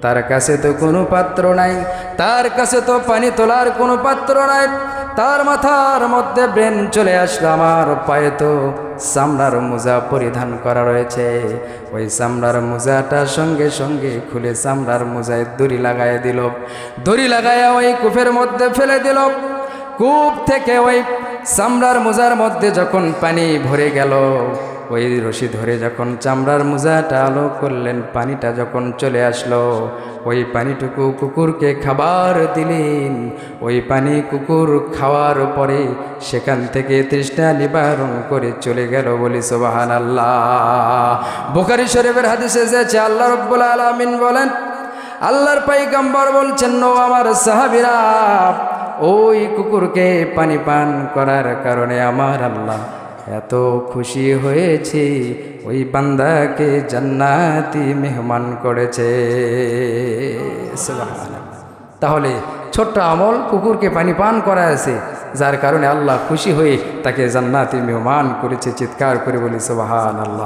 তার কাছে তো কোনো পাত্র নাই, তার কাছে তো পানি তোলার কোনো পাত্র নাই। তার মাথার মধ্যে ব্রেন চলে আসলো, আমার পায়ে তো চামড়ার মোজা পরিধান করা রয়েছে। ওই চামড়ার মোজাটা সঙ্গে সঙ্গে খুলে চামড়ার মোজায় দড়ি লাগায় দিল, দড়ি লাগায়া ওই কূপের মধ্যে ফেলে দিল। কূপ থেকে ওই চামড়ার মোজার মধ্যে যখন পানি ভরে গেল, ওই রশি ধরে যখন চামড়ার মোজাটা আলো করলেন, পানিটা যখন চলে আসলো, ওই পানিটুকু কুকুরকে খাবার দিলেন। ওই পানি কুকুর খাওয়ার পরে সেখান থেকে তৃষ্ণা নিবারণ করে চলে গেল। বলি সুবহানাল্লাহ। বুখারী শরীফের হাদিসে এসেছে, আল্লাহ রাব্বুল আলামিন বলেন, আল্লাহর পয়গম্বর বলছেন, ও আমার সাহাবীরা, ওই কুকুরকে পানি পান করার কারণে আমার আল্লাহ এত খুশি হয়েছে, ওই বান্দাকে জান্নাতি মেহমান করেছে। সুবহানাল্লাহ। তাহলে ছোট্ট আমল কুকুরকে পানি পান করাছে, যার কারণে আল্লাহ খুশি হয়ে তাকে জান্নাতি মেহমান করেছে। চিৎকার করে বলি সুবহানাল্লাহ।